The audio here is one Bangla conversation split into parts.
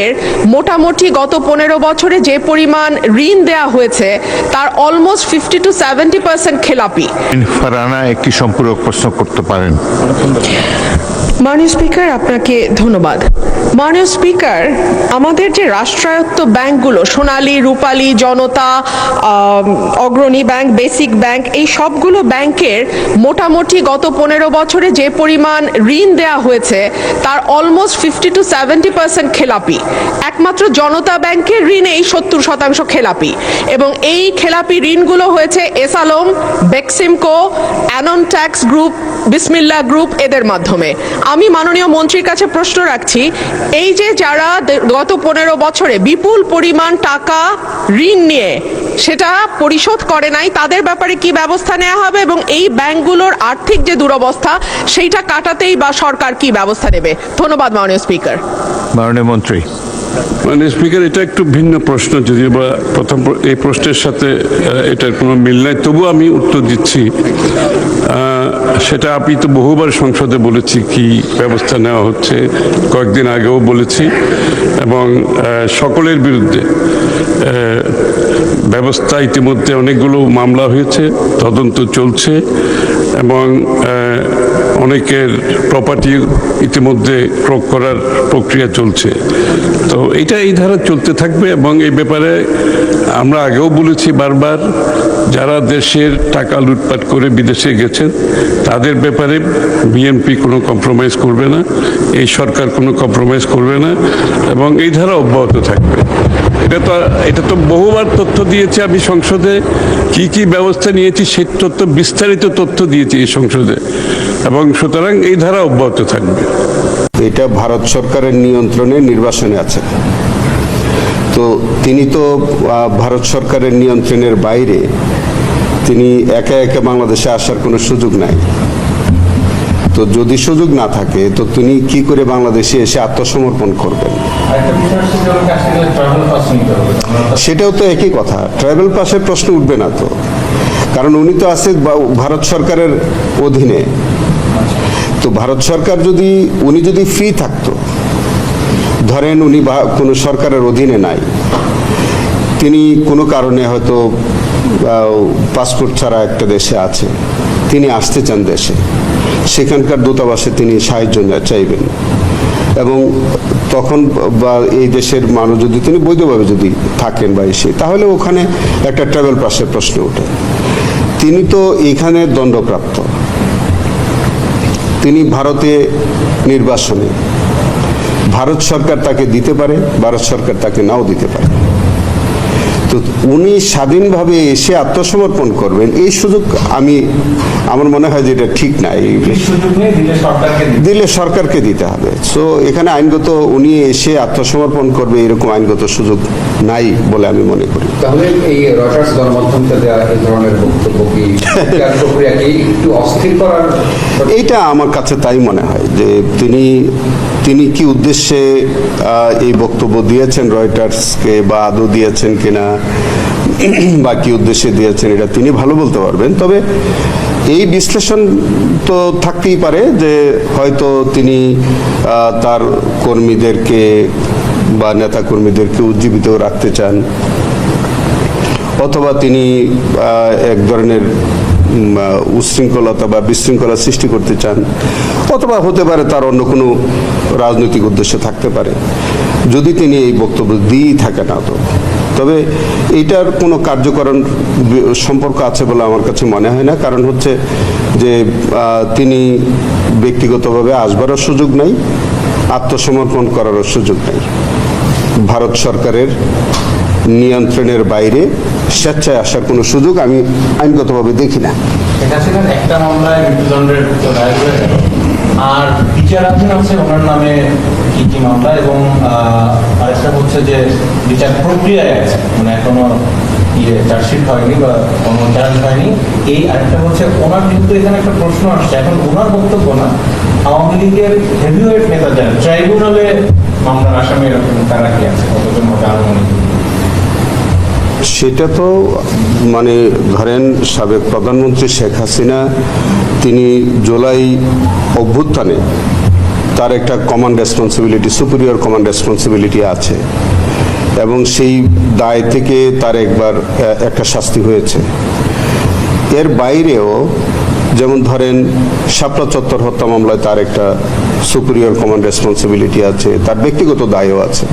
এর মোটামুটি গত 15 বছরে যে পরিমাণ ঋণ দেয়া হয়েছে তার অলমোস্ট 50 to 70% খেলাপি। ফারহানা একটি সম্পূরক প্রশ্ন করতে পারেন। মাননীয় স্পিকার, আপনাকে ধন্যবাদ। মাননীয় স্পিকার, আমাদের যে রাষ্ট্রায়ত্ত ব্যাংকগুলো সোনালী, রূপালী, জনতা, অগ্রণী ব্যাংক, বেসিক ব্যাংক, এই সবগুলো ব্যাংকের মোটামুটি গত 15 বছরে যে পরিমাণ ঋণ দেয়া হয়েছে তার অলমোস্ট 50 to 70% খেলাপি। একমাত্র জনতা ব্যাংকের ঋণেই 70% খেলাপি এবং এই খেলাপি ঋণগুলো হয়েছে এসালম, বেক্সিমকো, অ্যানন ট্যাক্স গ্রুপ, বিসমিল্লাহ গ্রুপ এদের মাধ্যমে। আমি মাননীয় মন্ত্রীর কাছে প্রশ্ন রাখছি, এই যে যারা গত 15 বছরে বিপুল পরিমাণ টাকা ঋণ নিয়ে সেটা পরিশোধ করে নাই তাদের ব্যাপারে কি ব্যবস্থা নেওয়া হবে এবং এই ব্যাংকগুলোর আর্থিক যে দুরবস্থা সেইটা কাটাতেই বা সরকার কি ব্যবস্থা নেবে? ধন্যবাদ মাননীয় স্পিকার। মাননীয় মন্ত্রী। মাননীয় স্পিকার, এটা একটু ভিন্ন প্রশ্ন, যদিও বা প্রথম এই প্রশ্নের সাথে এটার কোনো মিল নাই, তবুও আমি উত্তর দিচ্ছি। সেটা আমি তো বহুবার সংসদে বলেছি কি ব্যবস্থা নেওয়া হচ্ছে, কয়েকদিন আগেও বলেছি এবং সকলের বিরুদ্ধে ব্যবস্থা ইতিমধ্যে অনেকগুলো মামলা হয়েছে, তদন্ত চলছে এবং অনেকের প্রপার্টি ইতিমধ্যে ক্রয় করার প্রক্রিয়া চলছে। তো এটা এই ধারা চলতে থাকবে এবং এই ব্যাপারে আমরা আগেও বলেছি বারবার, যারা দেশের টাকা লুটপাট করে বিদেশে গেছেন তাদের ব্যাপারে বিএনপি কোনো কম্প্রোমাইজ করবে না, এই সরকার কোনো কম্প্রোমাইজ করবে না এবং এই ধারা অব্যাহত থাকবে। এটা তো বহুবার তথ্য দিয়েছি আমি সংসদে, কি ব্যবস্থা নিয়েছি সেই তথ্য, বিস্তারিত তথ্য দিয়েছি এই সংসদে এবং সুতরাং এই ধারা অব্যাহত থাকবে। এটা ভারত সরকারের নিয়ন্ত্রণে নির্বাচনে আছে, তো তিনি তো ভারত সরকারের নিয়ন্ত্রণের বাইরে, তিনি একা একা বাংলাদেশে আসার কোনো সুযোগ নাই। তো যদি সুযোগ না থাকে তো তিনি কি করে বাংলাদেশে এসে আত্মসমর্পণ করবেন? সেটাও তো একই কথা, ট্রাভেল পাসের প্রশ্ন উঠবে না তো, কারণ উনি তো আছে ভারত সরকারের অধীনে। তো ভারত সরকার উনি যদি ফ্রি থাকতো, ধরেন উনি কোনো সরকারের অধীনে নাই, তিনি কোনো কারণে হয়তো পাসপোর্ট ছাড়া একটা দেশে আছে, তিনি আসতে চান দেশে, সেখানকার দূতাবাসে তিনি সাহায্য চাইবেন এবং তখন বা এই দেশের মানুষ যদি তিনি বৈধভাবে যদি থাকেন বা এসে, তাহলে ওখানে একটা ট্রাভেল পাসের প্রশ্ন ওঠে। তিনি তো এখানে দণ্ডপ্রাপ্ত, তিনি ভারতে নির্বাসনে, ভারত সরকার তাকে দিতে পারে, ভারত সরকার তাকে নাও দিতে পারে। তো উনি স্বাধীনভাবে এসে আত্মসমর্পণ করবেন এই সুযোগ আমার মনে হয় যে এটা ঠিক নাই, দিলে সরকারকে দিতে হবে। সো এখানে আইনগত উনি এসে আত্মসমর্পণ করবে এরকম আইনগত সুযোগ নাই বলে আমি মনে করি। তাহলে এই রয়টার্স গণমাধ্যমকে দেওয়া এই ধরনের বক্তব্য কি প্রক্রিয়াকে একটু অস্থির করার? এইটা আমার কাছে তাই মনে হয় যে তিনি কি উদ্দেশ্যে এই বক্তব্য দিয়েছেন রয়টার্সকে, বা আদৌ দিয়েছেন কিনা বা কি উদ্দেশ্যে দিয়েছেন এটা তিনি ভালো বলতে পারবেন। তবে এই বিশ্লেষণ তো থাকতেই পারে যে হয়তো তিনি তার কর্মীদেরকে বা নেতা কর্মীদেরকে উজ্জীবিত রাখতে চান, অথবা তিনি এক ধরনের উশৃঙ্খলতা বা বিশৃঙ্খলা সৃষ্টি করতে চান, অথবা হতে পারে তার অন্য কোনো রাজনৈতিক উদ্দেশ্য থাকতে পারে, যদি তিনি এই বক্তব্য দিয়েই থাকে না। তবে এইটার কোনো কার্যকরণ সম্পর্ক আছে বলে আমার কাছে মনে হয় না, কারণ হচ্ছে যে তিনি ব্যক্তিগতভাবে আসবারও সুযোগ নাই, আত্মসমর্পণ করারও সুযোগ নাই। ভারত সরকারের নিয়ন্ত্রণের বাইরে স্বেচ্ছায় আসার কোনো সুযোগ আমি আইনগতভাবে দেখি না। একটা মামলায় মৃত্যুদণ্ডের রায় হয়ে গেল, আর বিচারাধীন আছে ওনার নামে কি মামলা, এবং আরেকটা হচ্ছে যে বিচার প্রক্রিয়ায় আছে, মানে এখনো চার্জশিট হয়নি বা কোনো চার্জ হয়নি। এই আরেকটা হচ্ছে ওনার কিন্তু এখানে একটা প্রশ্ন আসছে, এখন ওনার বক্তব্য না, আওয়ামী লীগের হেভিওয়েট নেতা যারা ট্রাইব্যুনালে মামলার আসামি এরকম তারা কি আছে, কতজন হবে আনুমানিক? সেটা তো মানে ধরেন সাবেক প্রধানমন্ত্রী শেখ হাসিনা তিনি জুলাই অভ্যুত্থানে তার একটা command responsibility, superior command responsibility আছে, এবং সেই দায় থেকে তার একবার একটা শাস্তি হয়েছে। এর বাইরেও যেমন ধরেন শাপলা চত্বর হত্যা মামলায় তার একটা সুপিরিয়র কমান্ড রেসপন্সিবিলিটি আছে, তার ব্যক্তিগত দায়ও আছে।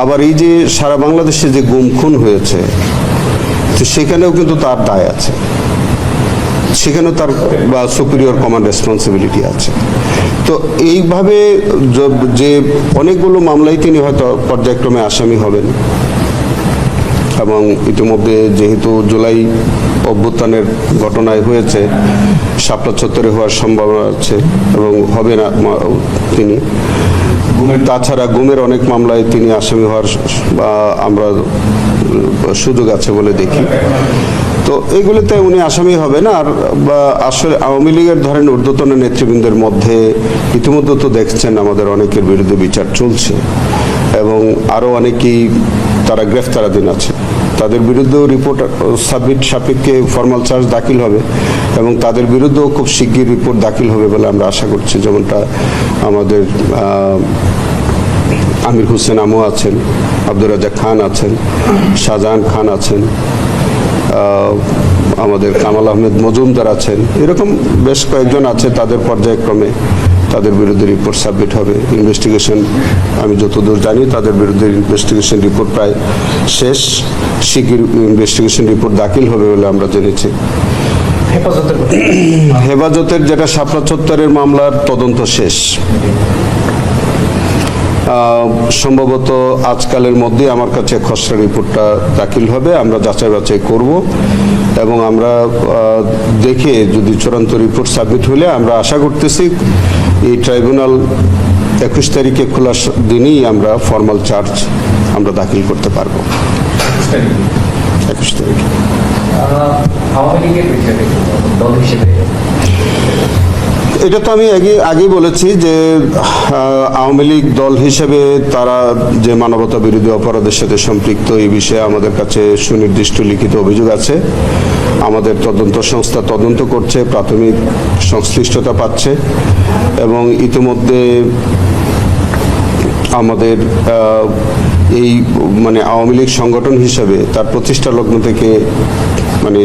আবার এই যে সারা বাংলাদেশে যে গুম খুন হয়েছে, তো সেখানেও কিন্তু তার দায় আছে, সেখানেও তার বা সুপিরিয়র কমান্ড রেসপন্সিবিলিটি আছে। তো এইভাবে যে অনেকগুলো মামলায় তিনি হয়তো পর্যায়ক্রমে আসামি হবেন, এবং ইতিমধ্যে যেহেতু জুলাই অভ্যুত্থানের ঘটনায় হয়েছে, শাপলা চত্বরে হওয়ার সম্ভাবনা আছে এবং হবে না তিনি। তাছাড়া গুমের অনেক মামলায় তিনি আসামি হওয়ার আমরা সুযোগ আছে বলে দেখি। তো এইগুলিতে উনি আসামি হবেন। আর আসলে আওয়ামী লীগের ধরেন ঊর্ধ্বতন নেতৃবৃন্দের মধ্যে ইতিমধ্যে তো দেখছেন আমাদের অনেকের বিরুদ্ধে বিচার চলছে, এবং আরও অনেকেই তারা গ্রেফতারাধীন আছে। তাদের বিরুদ্ধেও রিপোর্ট সাবমিট সাপেক্ষে ফর্মাল চার্জ দাখিল হবে, এবং তাদের বিরুদ্ধেও খুব শিগগির রিপোর্ট দাখিল হবে বলে আমরা আশা করছি। যেমনটা আমাদের আমির হোসেন আমু আছেন, আব্দুর রাজ্জাক খান আছেন, শাহজাহান খান আছেন, আমাদের কামাল আহমেদ মজুমদার আছেন, এরকম বেশ কয়েকজন আছে। তাদের পর্যায়ক্রমে তাদের বিরুদ্ধে রিপোর্ট সাবমিট হবে। ইনভেস্টিগেশন, আমি যতদূর জানি তাদের বিরুদ্ধে ইনভেস্টিগেশন রিপোর্ট প্রায় শেষ, শিগগির ইনভেস্টিগেশন রিপোর্ট দাখিল হবে বলে আমরা জেনেছি। হেফাজতের যেটা শাপলা চত্বরের মামলার তদন্ত শেষ, সম্ভবত আজকালের মধ্যে আমার কাছে খসড়া রিপোর্টটা দাখিল হবে। আমরা যাচাই বাছাই করব, এবং আমরা দেখে যদি চূড়ান্ত রিপোর্ট সাবমিট হলে আমরা আশা করতেছি এই ট্রাইব্যুনাল 21 তারিখে খোলার দিনই আমরা ফর্মাল চার্জ আমরা দাখিল করতে পারবো। 21 তারিখ আওয়ামী লীগের বিষয়ে দল হিসেবে এটা তো আমি আগেই বলেছি যে আওয়ামী লীগ দল হিসেবে তারা যে মানবতা বিরোধী অপরাধের সাথে সম্পৃক্ত, এই বিষয়ে আমাদের কাছে সুনির্দিষ্ট লিখিত অভিযোগ আছে। আমাদের তদন্ত সংস্থা তদন্ত করছে, প্রাথমিক সংশ্লিষ্টতা পাচ্ছে, এবং ইতিমধ্যে আমাদের এই মানে আওয়ামী লীগ সংগঠন হিসেবে তার প্রতিষ্ঠা লগ্ন থেকে মানে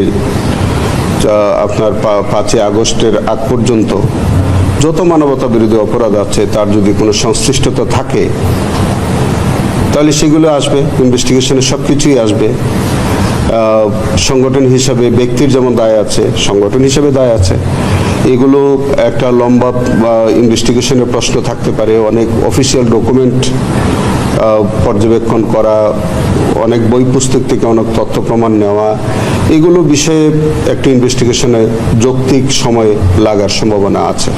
আপনার 5ই আগস্টের আগ পর্যন্ত যত মানবতা বিরোধী অপরাধ আছে তার যদি কোনো সংশ্লিষ্টতা থাকে তাহলে সেগুলো আসবে, ইনভেস্টিগেশনে সব কিছুই আসবে। সংগঠন হিসাবে ব্যক্তির যেমন দায় আছে, সংগঠন হিসাবে দায় আছে। এগুলো একটা লম্বা ইনভেস্টিগেশনের প্রশ্ন থাকতে পারে, অনেক অফিসিয়াল ডকুমেন্ট পর্যবেক্ষণ করা, অনেক বই পুস্তক থেকে অনেক তথ্য প্রমাণ নেওয়া, এগুলো বিষয়ে একটা ইনভেস্টিগেশনে যৌক্তিক সময় লাগার সম্ভাবনা আছে।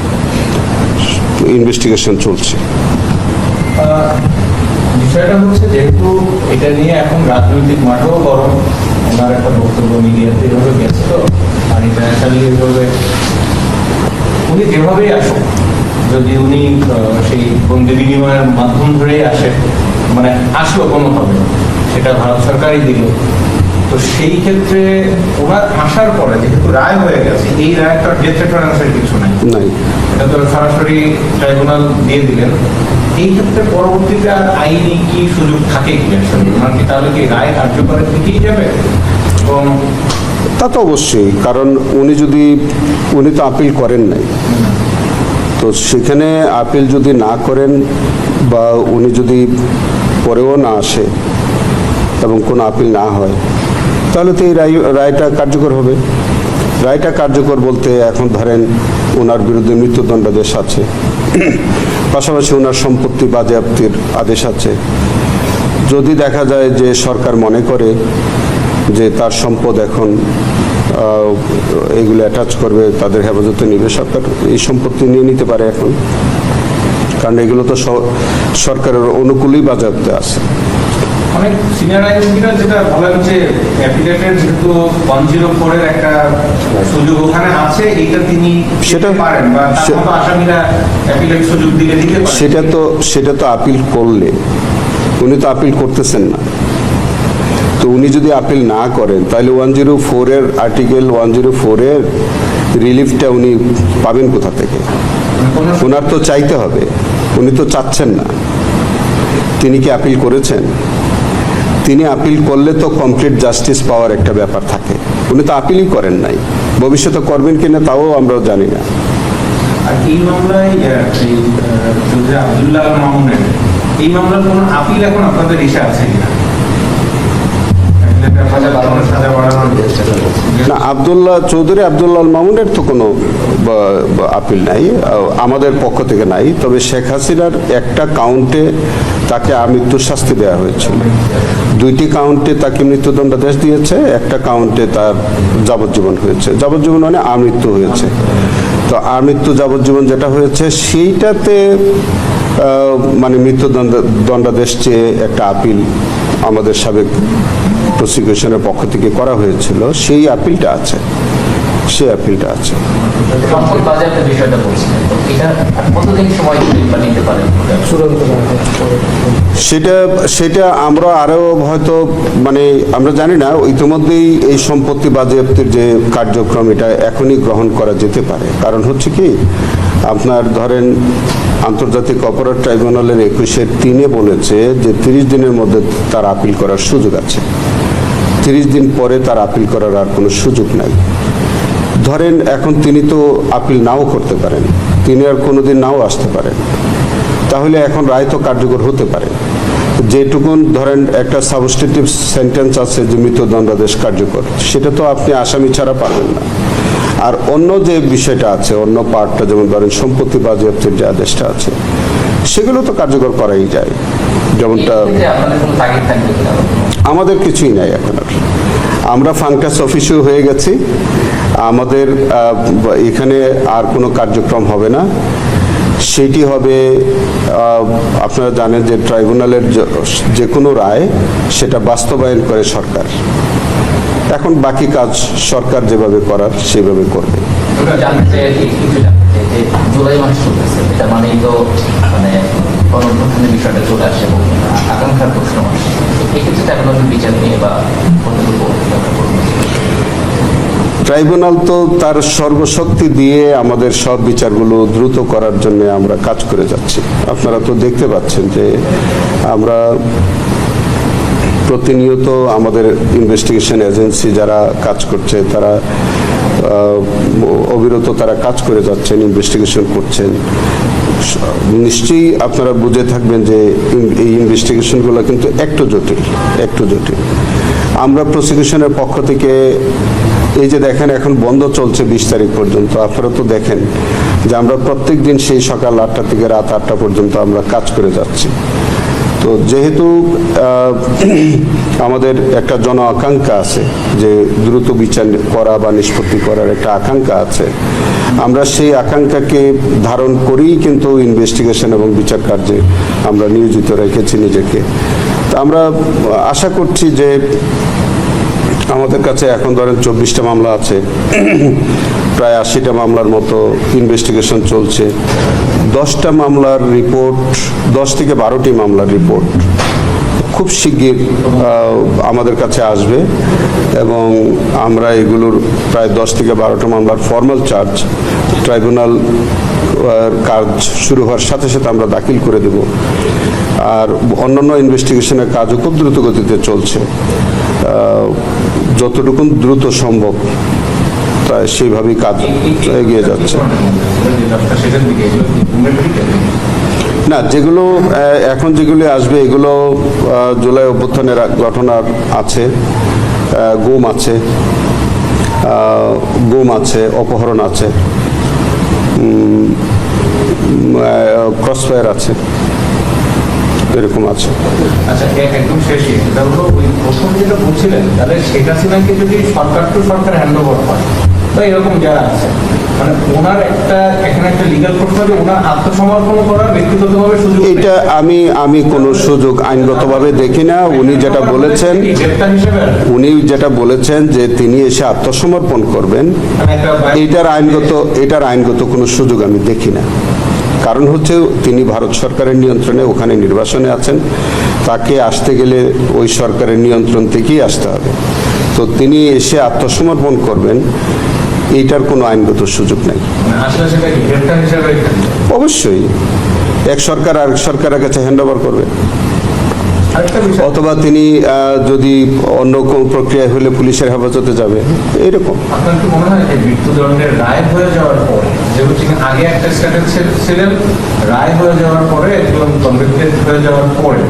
ইনভেস্টিগেশন চলছে। বিষয়টা হচ্ছে যেহেতু এটা নিয়ে এখন রাজনৈতিক মাঠেও গরম, ওনার একটা বক্তব্য মিডিয়াতে এভাবে গেছে, তো আর ইন্টারন্যাশনালি এভাবে উনি যেভাবেই আসুন, যদি উনি সেই বন্দি বিনিময়ের মাধ্যম ধরেই আসে, মানে আসলো কোনোভাবে, সেটা ভারত সরকারই দিল, তো সেই ক্ষেত্রে ওনার আসার পরে যেহেতু রায় হয়ে গেছে, এই রায় তো ডেথ রেফারেন্সের কিছু নাই, এটা তো সরাসরি ট্রাইব্যুনাল দিয়ে দিলেন। এই ক্ষেত্রে পরবর্তীতে আর আইনি কি সুযোগ থাকে কি আসলে, ওনার কি তাহলে কি রায় কার্যকরের দিকেই যাবে? এবং তা তো অবশ্যই, কারণ উনি তো আপিল করেন নাই, তো সেখানে আপিল যদি না করেন বা উনি যদি পরেও না আসে এবং কোনো আপিল না হয়, তাহলে তো এই রায়টা কার্যকর হবে। রায়টা কার্যকর বলতে এখন ধরেন ওনার বিরুদ্ধে মৃত্যুদণ্ডাদেশ আছে, পাশাপাশি ওনার সম্পত্তি বাজেয়াপ্তির আদেশ আছে। যদি দেখা যায় যে সরকার মনে করে যে তার সম্পদ এখন এইগুলো অ্যাটাচ করবে, তাদের হেফাজতে নিবে, সরকার এই সম্পত্তি নিয়ে নিতে পারে এখন, কারণ এগুলো তো সরকারের অনুকূলেই বাজেয়াপ্তে আছে। অনেক সিনিয়র আইনজীবীরা যেটা বলেন যে অ্যাপিলেটের যেহেতু 104 এর একটা সুযোগ ওখানে আছে, এইটা তিনি সেটা পারেন বা আসামিরা অ্যাপিলেট সুযোগ দিলে দিতে পারেন। সেটা তো আপিল করলে, উনি তো আপিল করতেছেন না, তো উনি যদি আপিল না করেন তাহলে 104 এর আর্টিকেল 104 এর রিলিফটা উনি পাবেন কোথা থেকে? ওনার তো চাইতে হবে, উনি তো চাচ্ছেন না। তিনি কি আপিল করেছেন? তিনি আপিল করলে তো কমপ্লিট জাস্টিস পাওয়ার একটা ব্যাপার থাকে, উনি তো আপিলই করেন নাই। ভবিষ্যতে করবেন কিনা তাও আমরা জানি না। আর এই মামলায় চৌধুরী আব্দুল্লাহ আল মামুনের এই মামলার কোনো আপিল এখন আপনাদের ইসে আছে কিনা? সাজা বাড়ানোর না, চৌধুরী আব্দুল্লাহ আল মামুনের তো কোনো আপিল নাই, আমাদের পক্ষ থেকে নাই। তবে শেখ হাসিনার একটা কাউন্টে তাকে আমৃত্যু শাস্তি দেওয়া হয়েছিল, 2টি কাউন্টে তাকে মৃত্যুদণ্ডাদেশ দিয়েছে, একটা কাউন্টে তার যাবজ্জীবন হয়েছে। যাবজ্জীবন মানে আমৃত্যু হয়েছে। তো আমৃত্যু যাবজ্জীবন যেটা হয়েছে সেইটাতে মানে মৃত্যুদণ্ডাদেশ চেয়ে একটা আপিল আমাদের সাবেক প্রসিকিউশনের পক্ষ থেকে করা হয়েছিল, সেই আপিলটা আছে। সম্পদ বাজেয়াপ্তের বিষয়টা বলছিলেন, তো এটা আর কতদিন সময় নিতে পারেন? সেটা আমরা আরো হয়তো মানে আমরা জানি না, ইতিমধ্যেই এই সম্পত্তি বাজেয়াপ্তের যে কার্যক্রম এটা এখনই গ্রহণ করা যেতে পারে। কারণ হচ্ছে কি, আপনার ধরেন আন্তর্জাতিক অপরাধ ট্রাইব্যুনালের 21-3 বলেছে যে 30 দিনের মধ্যে তার আপিল করার সুযোগ আছে। 30 দিন পরে তার আপিল করার আর কোনো সুযোগ নাই। ধরেন এখন তিনি তো আপিল নাও করতে পারেন, তিনি আর কোনোদিন নাও আসতে পারেন, তাহলে এখন রায় তো কার্যকর হতে পারে। যেটুকুন ধরেন একটা সাবস্টিটিউট সেন্টেন্স আছে যে মৃত্যুদণ্ডাদেশ কার্যকর, সেটা তো আপনি আসামি ছাড়া পারবেন না। আর অন্য যে বিষয়টা আছে, অন্য পার্টটা, যেমন ধরেন সম্পত্তি বাজেয়াপ্তের যে আদেশটা আছে, সেগুলো তো কার্যকর করাই যায়। যেমনটা আমাদের কিছুই নাই এখন আর, আমরা ফাঙ্কাস অফিসও হয়ে গেছি, আমাদের এখানে আর কোনো কার্যক্রম হবে না। সেটি হবে, আপনারা জানেন যে ট্রাইব্যুনালের যে কোনো রায় সেটা বাস্তবায়ন করে সরকার। এখন বাকি কাজ সরকার যেভাবে করার সেভাবে করবে। জুলাই মাস চলতেছে, এটা মানেই তো মানে গণঅভ্যুত্থানের বিষয়টা চলে আসে এবং আকাঙ্ক্ষার প্রশ্ন আসে। এক্ষেত্রে ট্রাইব্যুনালের বিচার নিয়ে বা ট্রাইব্যুনাল তো তার সর্বশক্তি দিয়ে আমাদের সব বিচারগুলো দ্রুত করার জন্য আমরা কাজ করে যাচ্ছি। আপনারা তো দেখতে পাচ্ছেন যে আমরা প্রতিনিয়ত আমাদের ইনভেস্টিগেশন এজেন্সি যারা কাজ করছে তারা অবিরত তারা কাজ করে যাচ্ছেন, ইনভেস্টিগেশন করছেন। নিশ্চয়ই আপনারা বুঝে থাকবেন যে এই ইনভেস্টিগেশনগুলো কিন্তু একটু জটিল। আমরা প্রসিকিউশনের পক্ষ থেকে এই যে দেখেন এখন বন্ধ চলছে 20 তারিখ পর্যন্ত, আপনারা তো দেখেন যে আমরা প্রত্যেক দিন সেই সকাল 8টা থেকে রাত 8টা পর্যন্ত আমরা কাজ করে যাচ্ছি। তো যেহেতু আমাদের একটা জন আকাঙ্ক্ষা আছে যে দ্রুত বিচার করা বা নিষ্পত্তি করার একটা আকাঙ্ক্ষা আছে, আমরা সেই আকাঙ্ক্ষাকে ধারণ করেই কিন্তু ইনভেস্টিগেশন এবং বিচার কার্যে আমরা নিয়োজিত রেখেছি নিজেকে। তা আমরা আশা করছি যে আমাদের কাছে এখন ধরেন 24টা মামলা আছে, প্রায় 80টা মামলার মতো ইনভেস্টিগেশন চলছে। 10টা মামলার রিপোর্ট, 10 থেকে 12টি মামলার রিপোর্ট খুব শিগগির আমাদের কাছে আসবে এবং আমরা এগুলোর প্রায় 10 থেকে 12টা মামলার ফর্মাল চার্জ ট্রাইব্যুনাল কাজ শুরু হওয়ার সাথে সাথে আমরা দাখিল করে দেব। আর অন্যান্য ইনভেস্টিগেশনের কাজও খুব দ্রুত গতিতে চলছে, যতটুকু দ্রুত সম্ভব তাই সেইভাবেই কাজ এগিয়ে যাচ্ছে। না, যেগুলো এখন যেগুলি আসবে এগুলো জুলাই অভ্যুত্থানের ঘটনার আছে, গুম আছে, অপহরণ আছে, ক্রসফায়ার আছে, এরকম আছে। আচ্ছা, একদম শেষে এটা হলো ওই প্রথম যেটা বলছিলেন, তাহলে শেখ হাসিনাকে যদি সরকার টু সরকার হ্যান্ড ওভার হয় বা এরকম যারা আছে, মানে ওনার এখানে একটা লিগ্যাল প্রশ্ন যে ওনার আত্মসমর্পণ করার ব্যক্তিগতভাবে সুযোগ, এটা আমি কোনো সুযোগ আইনগতভাবে দেখি না। উনি যেটা বলেছেন যে তিনি এসে আত্মসমর্পণ করবেন, এটার আইনগত কোনো সুযোগ আমি দেখি না। কারণ হচ্ছে তিনি ভারত সরকারের নিয়ন্ত্রণে ওখানে নির্বাচনে আছেন, তাকে আসতে গেলে ওই সরকারের নিয়ন্ত্রণ থেকেই আসতে হবে। তো তিনি এসে আত্মসমর্পণ করবেন, এইটার কোনো আইনগত সুযোগ নেই। অবশ্যই এক সরকার আরেক সরকারের কাছে হ্যান্ড ওভার করবে, আরেকটা বিষয়, অথবা তিনি যদি অন্য কোনো প্রক্রিয়া হলে পুলিশের হেফাজতে যাবে, এরকম। আপনার কি মনে হয় যে মৃত্যুদণ্ডের রায় হয়ে যাওয়ার পরে, যেহেতু তিনি আগে একটা স্ট্যাটাস ছিলেন, রায় হয়ে যাওয়ার পরে একদম কনভিক্টেড হয়ে যাওয়ার পরে,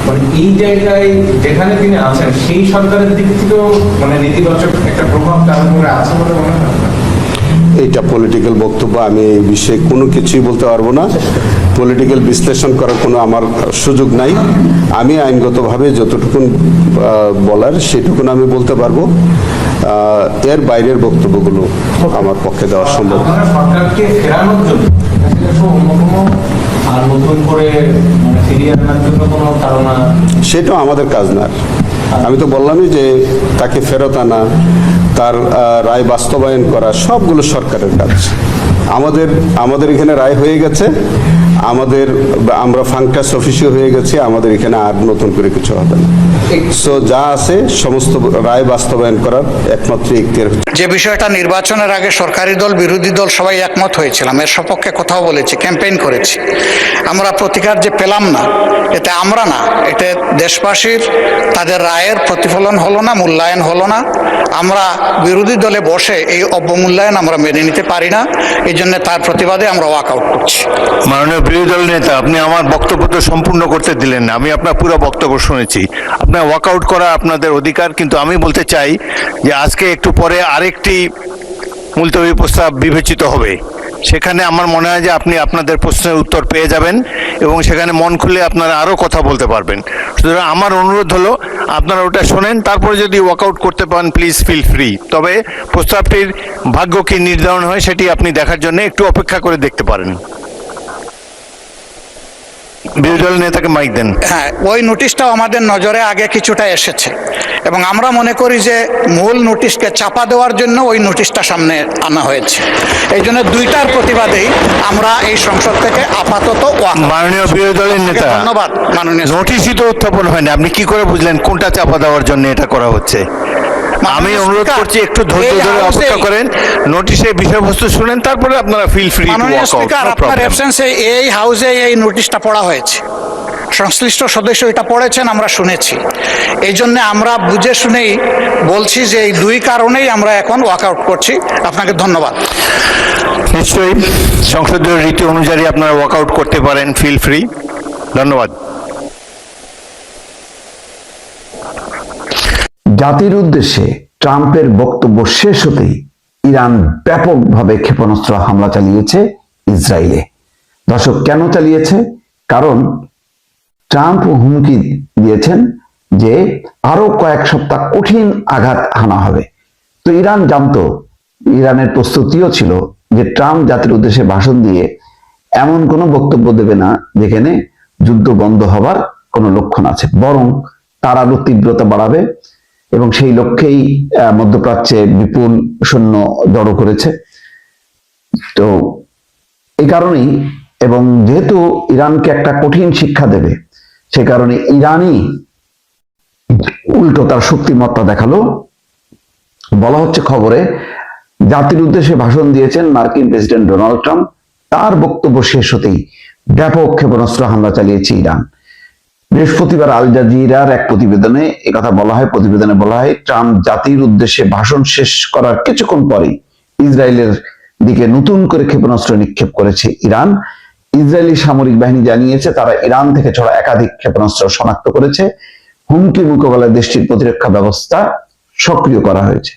মানে এই জায়গায় যেখানে তিনি আছেন সেই সরকারের দিক থেকেও মানে নেতিবাচক একটা প্রভাব তার উপরে আছে বলে মনে হয়? এইটা পলিটিক্যাল বক্তব্য, আমি এই বিষয়ে কোনো কিছুই বলতে পারবো না। পলিটিক্যাল বিশ্লেষণ করার কোনো আমার সুযোগ নাই। আমি আইনগতভাবে যতটুকুন বলার সেটুকুন আমি বলতে পারবো, এর বাইরের বক্তব্যগুলো আমার পক্ষে দেওয়া সম্ভব। আপনারা সরকারকে ফেরানোর জন্য অন্য কোনো আর নতুন করে মানে ফিরিয়ে আনার জন্য কোনো ধারণা? সেটাও আমাদের কাজ না। আমি তো বললামই যে তাকে ফেরত আনা, তার রায় বাস্তবায়ন করা, সবগুলো সরকারের কাজ। আমাদের এখানে রায় হয়ে গেছে, আমরা ফাংটাস অফিসিও হয়ে গেছি, আমাদের এখানে আর নতুন করে কিছু হবে না। সো যা আছে সমস্ত রায় বাস্তবায়ন করার একমাত্র এখতিয়ার হচ্ছে। যে বিষয়টা নির্বাচনের আগে সরকারি দল বিরোধী দল সবাই একমত হয়েছিলাম, এর সপক্ষে কথাও বলেছি, ক্যাম্পেইন করেছি। আমরা প্রতিকার যে পেলাম না, এতে আমরা না, এতে দেশবাসীর তাদের রায়ের প্রতিফলন হলো না, মূল্যায়ন হলো না। আমরা বিরোধী দলে বসে এই অবমূল্যায়ন আমরা মেনে নিতে পারি না, এই জন্য তার প্রতিবাদে আমরা ওয়াক আউট করছি। মাননীয় বিরোধী দল নেতা, আপনি আমার বক্তব্য তো সম্পূর্ণ করতে দিলেন না। আমি আপনার পুরো বক্তব্য শুনেছি। আপনার ওয়াকআউট করা আপনাদের অধিকার, কিন্তু আমি বলতে চাই যে আজকে একটু পরে আরেকটি মুলতবি প্রস্তাব বিবেচিত হবে। সেখানে আমার মনে হয় যে আপনি আপনাদের প্রশ্নের উত্তর পেয়ে যাবেন এবং সেখানে মন খুলে আপনারা আরও কথা বলতে পারবেন। সুতরাং আমার অনুরোধ হলো আপনারা ওটা শোনেন, তারপরে যদি ওয়াকআউট করতে পারেন প্লিজ ফিল ফ্রি। তবে প্রস্তাবটির ভাগ্য কি নির্ধারণ হয় সেটি আপনি দেখার জন্য একটু অপেক্ষা করে দেখতে পারেন। বিরোধী দল নেতাকে মাইক দেন। হ্যাঁ, ওই নোটিশটাও আমাদের নজরে আগে কিছুটা এসেছে এবং আমরা মনে করি যে মূল নোটিশকে চাপা দেওয়ার জন্য ওই নোটিশটা সামনে আনা হয়েছে। এই জন্য দুইটার প্রতিবাদেই আমরা এই সংসদ থেকে আপাতত মাননীয় বিরোধী দলের নেতা, ধন্যবাদ মাননীয়। নোটিশই তো উত্থাপন হয়নি, আপনি কি করে বুঝলেন কোনটা চাপা দেওয়ার জন্য এটা করা হচ্ছে? আমি অনুরোধ করছি একটু ধৈর্য ধরে অপেক্ষা করেন, নোটিশের বিষয়বস্তু শুনেন, তারপরে আপনারা ফিল ফ্রি টু মাননীয় ওয়াক আউট। স্পিকার, আপনার অ্যাবসেন্সে এই হাউসে এই নোটিশটা পড়া হয়েছে, সংশ্লিষ্ট সদস্য এটা পড়েছেন, আমরা শুনেছি। এই জন্য আমরা বুঝে শুনেই বলছি যে এই দুই কারণেই আমরা এখন ওয়াকআউট করছি। আপনাকে ধন্যবাদ। নিশ্চয়ই সংসদীয় রীতি অনুযায়ী আপনারা ওয়াকআউট করতে পারেন, ফিল ফ্রি। ধন্যবাদ। জাতির উদ্দেশ্যে ট্রাম্পের বক্তব্য শেষ হতেই ইরান ব্যাপকভাবে ক্ষেপণাস্ত্র হামলা চালিয়েছে ইসরায়েলে। দর্শক, কেন চালিয়েছে? কারণ ট্রাম্প হুমকি দিয়েছেন যে আরো কয়েক সপ্তাহ কঠিন আঘাত হানা হবে। তো ইরান জানতো, ইরানের প্রস্তুতিও ছিল যে ট্রাম্প জাতির উদ্দেশ্যে ভাষণ দিয়ে এমন কোনো বক্তব্য দেবে না যেখানে যুদ্ধ বন্ধ হবার কোনো লক্ষণ আছে, বরং তার আরো তীব্রতা বাড়াবে এবং সেই লক্ষ্যেই মধ্যপ্রাচ্যে বিপুল সৈন্য জড়ো করেছে। তো এই কারণেই, এবং যেহেতু ইরানকে একটা কঠিন শিক্ষা দেবে, সে কারণে ইরানই উল্টো তার শক্তিমত্তা দেখালো। বলা হচ্ছে খবরে, জাতির উদ্দেশ্যে ভাষণ দিয়েছেন মার্কিন প্রেসিডেন্ট ডোনাল্ড ট্রাম্প, তার বক্তব্য শেষ হতেই ব্যাপক ক্ষেপণাস্ত্র হামলা চালিয়েছে ইরান। বৃহস্পতিবার আল জাজিরার এক প্রতিবেদনে একথা বলা হয়। প্রতিবেদনে বলা হয়, ট্রাম্প জাতির উদ্দেশ্যে ভাষণ শেষ করার কিছুক্ষণ পরেই ইসরায়েলের দিকে নতুন করে ক্ষেপণাস্ত্র নিক্ষেপ করেছে ইরান। ইসরায়েলি সামরিক বাহিনী জানিয়েছে তারা ইরান থেকে ছড়া একাধিক ক্ষেপণাস্ত্র শনাক্ত করেছে। হুমকি মোকাবেলায় দেশটির প্রতিরক্ষা ব্যবস্থা সক্রিয় করা হয়েছে।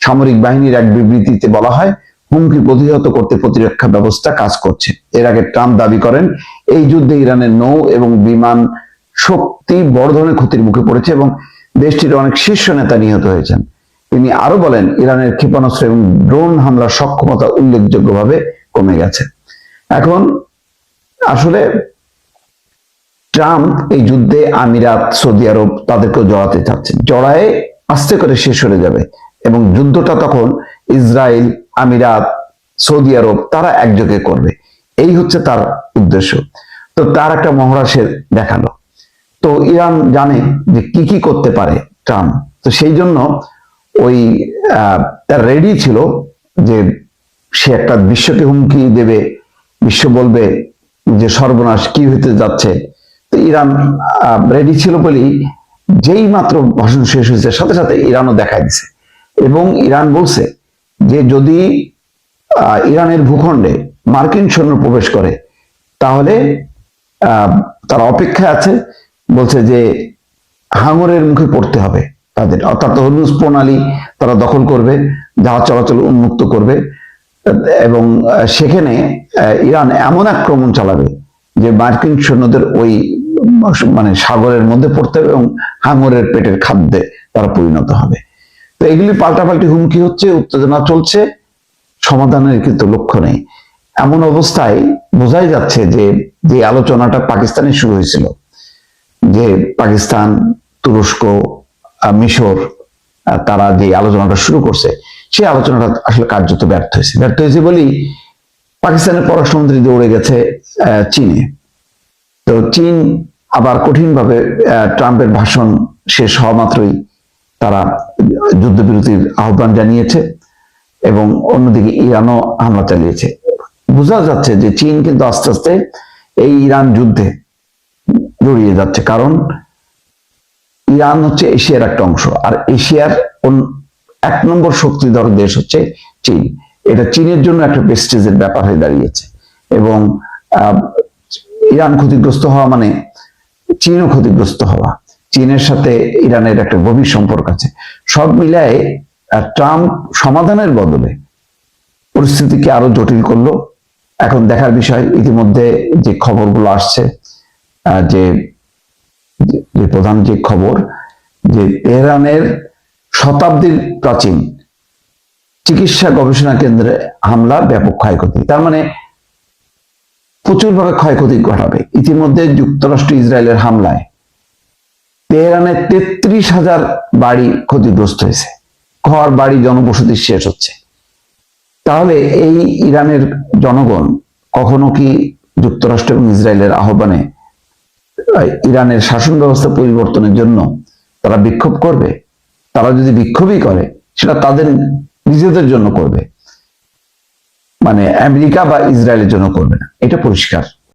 সামরিক বাহিনীর এক বিবৃতিতে বলা হয়, হুমকি প্রতিহত করতে প্রতিরক্ষা ব্যবস্থা কাজ করছে। এর আগে ট্রাম্প দাবি করেন, এই যুদ্ধে ইরানের নৌ এবং বিমান শক্তি বড় ধরনের ক্ষতির মুখে পড়েছে এবং দেশটির অনেক শীর্ষ নেতা নিহত হয়েছেন। তিনি আরো বলেন, ইরানের ক্ষেপণাস্ত্র এবং ড্রোন হামলার সক্ষমতা উল্লেখযোগ্যভাবে কমে গেছে। এখন আসলে ট্রাম্প এই যুদ্ধে আমিরাত, সৌদি আরব তাদেরকেও জড়াতে চাচ্ছেন। জড়ায়ে আস্তে করে শেষ হয়ে যাবে এবং যুদ্ধটা তখন ইসরায়েল, আমিরাত, সৌদি আরব তারা একযোগে করবে। এই হচ্ছে তার উদ্দেশ্য। তো তার একটা মহড়া সে দেখালো। তো ইরান জানে যে কি কি করতে পারে ট্রাম্প, তো সেই জন্য ওই তার রেডি ছিল যে সে একটা বিশ্বকে হুমকি দেবে বিশ্ব বলবে যে সর্বনাশ কি হতে যাচ্ছে। তো ইরান রেডি ছিল বলেই যেই মাত্র ভাষণ শেষ হয়েছে সাথে সাথে ইরানও দেখাই দিছে, এবং ইরান বলছে যে যদি ইরানের ভূখণ্ডে মার্কিন সৈন্য প্রবেশ করে তাহলে তারা অপেক্ষায় আছে, বলছে যে হাঙরের মুখে পড়তে হবে তাদের, অর্থাৎ হরমুজ প্রণালী তারা দখল করবে, জাহাজ চলাচল উন্মুক্ত করবে, এবং সেখানে ইরান এমন আক্রমণ চালাবে যে মার্কিন সৈন্যদের ওই মানে সাগরের মধ্যে পড়তে হবে এবং হাঙরের পেটের খাদ্যে তারা পরিণত হবে। তো এগুলি পাল্টাপাল্টি হুমকি হচ্ছে, উত্তেজনা চলছে, সমাধানের কিন্তু লক্ষ্য নেই। এমন অবস্থায় বোঝাই যাচ্ছে যে যে আলোচনাটা পাকিস্তানে শুরু হয়েছিল, যে পাকিস্তান, তুরস্ক, মিশর তারা যে আলোচনাটা শুরু করছে, সেই আলোচনাটা আসলে কার্যত ব্যর্থ হয়েছে বলেই পাকিস্তানের পররাষ্ট্রমন্ত্রী দৌড়ে গেছে চীনে। তো চীন আবার কঠিনভাবে ট্রাম্পের ভাষণ শেষ হওয়া মাত্রই তারা যুদ্ধবিরতির আহ্বান জানিয়েছে, এবং অন্যদিকে ইরানও হামলা চালিয়েছে। বোঝা যাচ্ছে যে চীন কিন্তু আস্তে আস্তে এই ইরান যুদ্ধে জড়িয়ে যাচ্ছে, কারণ ইরান হচ্ছে এশিয়ার একটা অংশ, আর এশিয়ার 1 নম্বর শক্তিধর দেশ হচ্ছে চীন। এটা চীনের জন্য একটা প্রেস্টিজের ব্যাপার হয়ে দাঁড়িয়েছে, এবং ইরান ক্ষতিগ্রস্ত হওয়া মানে চীনও ক্ষতিগ্রস্ত হওয়া। চীনের সাথে ইরানের একটা গভীর সম্পর্ক আছে। সব মিলায়ে ট্রাম্প সমাধানের বদলে পরিস্থিতিকে আরো জটিল করলো। এখন দেখার বিষয়, ইতিমধ্যে যে খবরগুলো আসছে, যে প্রধান যে খবর, যে তেহরানের শতাব্দীর প্রাচীন চিকিৎসা গবেষণা কেন্দ্রে হামলা, ব্যাপক ক্ষয়ক্ষতি। তার মানে প্রচুরভাবে ক্ষয়ক্ষতি ঘটাবে। ইতিমধ্যে যুক্তরাষ্ট্র ইসরায়েলের হামলায় তেহরানের 33,000 বাড়ি ক্ষতিগ্রস্ত হয়েছে, ঘর বাড়ি জনবসতি শেষ হচ্ছে। তাহলে এই ইরানের জনগণ কখনো কি যুক্তরাষ্ট্র এবং ইসরায়েলের আহ্বানে ইরানের শাসন ব্যবস্থা পরিবর্তনের জন্য তারা বিক্ষোভ করবে? তারা যদি বিক্ষোভই করে, সেটা তাদের নিজেদের জন্য করবে, মানে আমেরিকা বা ইসরায়েলের জন্য করবে না, এটা পরিষ্কার।